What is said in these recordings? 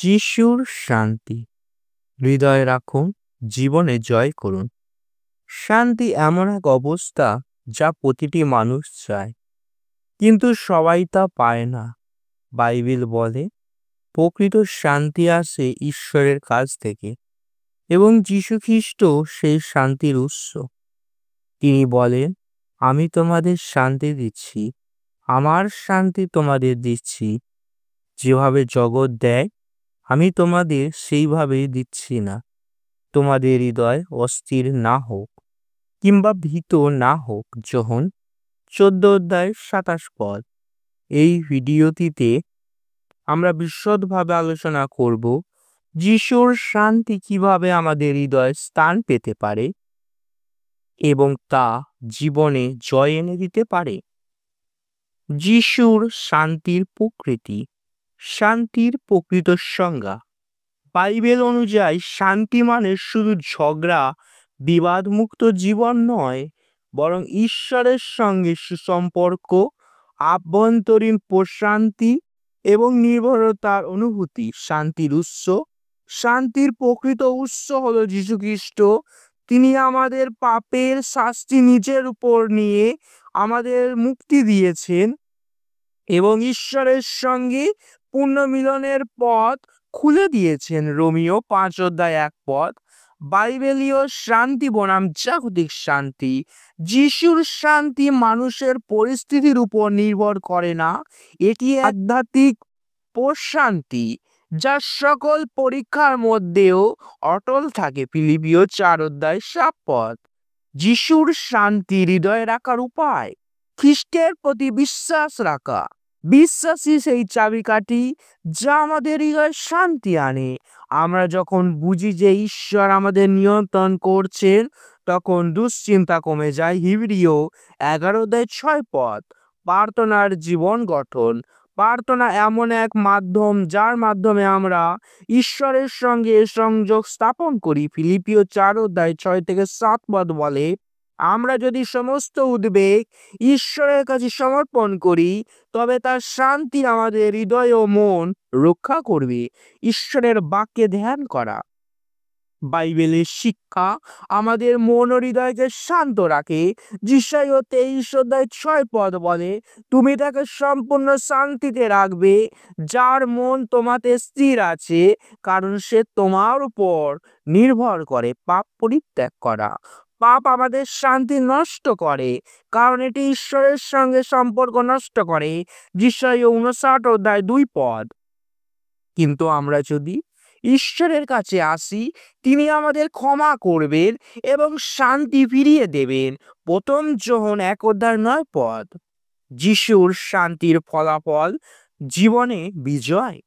যিশুর শান্তি হৃদয়ে রাখুন, জীবনে জয় করুন। শান্তি এমন এক অবস্থা যা প্রতিটি মানুষ চায়, কিন্তু সবাই তা পায় না। বাইবেল বলে প্রকৃত শান্তি আসে ঈশ্বরের কাছ থেকে, এবং যীশু খ্রিস্ট সেই শান্তির উৎস। তিনি বলেন, আমি তোমাদের শান্তি দিচ্ছি, আমার শান্তি তোমাদের দিচ্ছি। যেভাবে জগৎ দেয় আমি তোমাদের সেইভাবেই দিচ্ছি না। তোমাদের হৃদয় অস্থির না হোক কিংবা ভীত না হোক। যোহন 14:27 এই ভিডিওটিতে আমরা বিশদভাবে আলোচনা করব যিশুর শান্তি কিভাবে আমাদের হৃদয়ে স্থান পেতে পারে এবং তা জীবনে জয় এনে দিতে পারে। যিশুর শান্তির প্রকৃতি। শান্তির প্রকৃত সংজ্ঞা। বাইবেল অনুযায়ী শান্তি মানে শুধু ঝগড়া বিবাদমুক্ত জীবন নয়, বরং ঈশ্বরের সঙ্গে সুসম্পর্ক, আভ্যন্তরীণ প্রশান্তি এবং নির্ভরতার অনুভূতি। শান্তির উৎস। শান্তির প্রকৃত উৎস হল যীশু খ্রিস্ট। তিনি আমাদের পাপের শাস্তি নিজের উপর নিয়ে আমাদের মুক্তি দিয়েছেন এবং ঈশ্বরের সঙ্গে পুনর্মিলনের পথ খুলে দিয়েছেন। রোমিও 5:1 বাইবেলীয় শান্তি বনাম জাগতিক শান্তি। যিশুর শান্তি মানুষের পরিস্থিতির উপর নির্ভর করে না, এটি আধ্যাত্মিক প্রশান্তি যা সকল পরীক্ষার মধ্যেও অটল থাকে। ফিলিপিও 4:7 যিশুর শান্তি হৃদয়ে রাখার উপায়। খ্রিস্টের প্রতি বিশ্বাস রাখা। বিশ্বাসই সেই চাবিকাঠি যা আমাদের হৃদয়ে শান্তি আনে। আমরা যখন বুঝি যে ঈশ্বর আমাদের নিয়ন্ত্রণ করছেন, তখন দুশ্চিন্তা কমে যায়। হিব্রিয় 11:6 প্রার্থনার জীবন গঠন। প্রার্থনা এমন এক মাধ্যম যার মাধ্যমে আমরা ঈশ্বরের সঙ্গে সংযোগ স্থাপন করি। ফিলিপিও 4:6-7 বলে, আমরা যদি সমস্ত উদ্বেগ ঈশ্বরের কাছে সমর্পণ করি, তবে তার শান্তি আমাদের হৃদয় ও মন রক্ষা করবে। ঈশ্বরের বাক্যে ধ্যান করা। বাইবেলের শিক্ষা আমাদের মন ও হৃদয়কে শান্ত রাখে। যিশাইয়া 23:6 বলে, তুমি তাকে সম্পূর্ণ শান্তিতে রাখবে যার মন তোমাতে স্থির আছে, কারণ সে তোমার উপর নির্ভর করে। পাপ পরিত্যাগ করা। পাপ আমাদের শান্তি নষ্ট করে, কারণ এটি ঈশ্বরের সঙ্গে সম্পর্ক নষ্ট করে। যিশাইয়া 59:2 কিন্তু আমরা যদি ঈশ্বরের কাছে আসি, তিনি আমাদের ক্ষমা করবেন এবং শান্তি ফিরিয়ে দেবেন। প্রথম যোহন 1:9 যিশুর শান্তির ফলাফল। জীবনে বিজয়।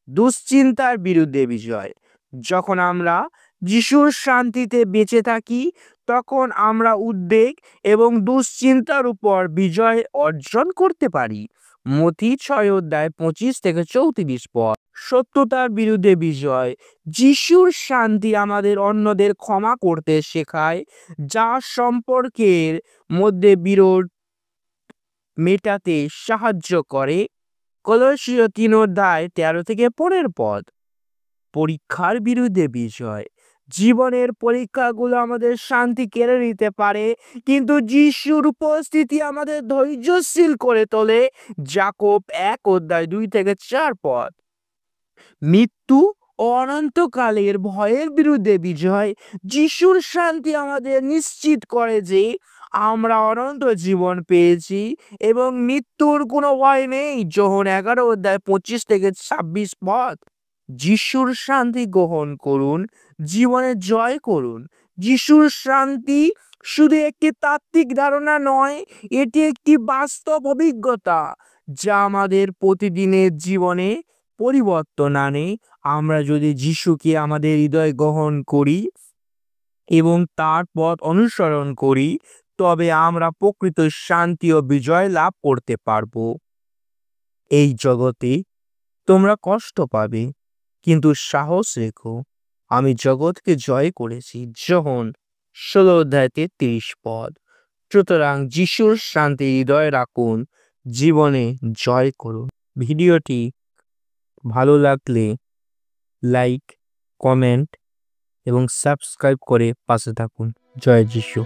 দুশ্চিন্তার বিরুদ্ধে বিজয়। যখন আমরা যিশুর শান্তিতে বেঁচে থাকি, তখন আমরা উদ্বেগ এবং দুশ্চিন্তার উপর বিজয় অর্জন করতে পারি। মথি 6:25-34 সত্যতার বিরুদ্ধে বিজয়। যিশুর শান্তি আমাদের অন্যদের ক্ষমা করতে শেখায়, যা সম্পর্কের মধ্যে বিরোধ মেটাতে সাহায্য করে। কলোসীয় 3:13-15 পরীক্ষার বিরুদ্ধে বিজয়। জীবনের পরীক্ষাগুলো আমাদের শান্তি কেড়ে নিতে পারে, কিন্তু যিশুর উপস্থিতি আমাদের ধৈর্যশীল করে তোলে। যাকোব 1:2-4 মৃত্যু ও অনন্তকালের ভয়ের বিরুদ্ধে বিজয়। যিশুর শান্তি আমাদের নিশ্চিত করে যে আমরা অনন্ত জীবন পেয়েছি এবং মৃত্যুর কোনো ভয় নেই। যোহন 11:25-26 যিশুর শান্তি গ্রহণ করুন, জীবনে জয় করুন। যিশুর শান্তি শুধু একটি তাত্ত্বিক ধারণা নয়, এটি একটি বাস্তব অভিজ্ঞতা যা আমাদের প্রতিদিনের জীবনে পরিবর্তন আনে। আমরা যদি যিশুকে আমাদের হৃদয়ে গ্রহণ করি এবং তার পথ অনুসরণ করি, তবে আমরা প্রকৃত শান্তি ও বিজয় লাভ করতে পারব। এই জগতে তোমরা কষ্ট পাবে, কিন্তু সাহস রেখো, আমি জগৎকে জয় করেছি। যোহন 16:33 সুতরাং যিশুর শান্তি হৃদয়ে রাখুন, জীবনে জয় করুন। ভিডিওটি ভালো লাগলে লাইক, কমেন্ট এবং সাবস্ক্রাইব করে পাশে থাকুন। জয় যিশু।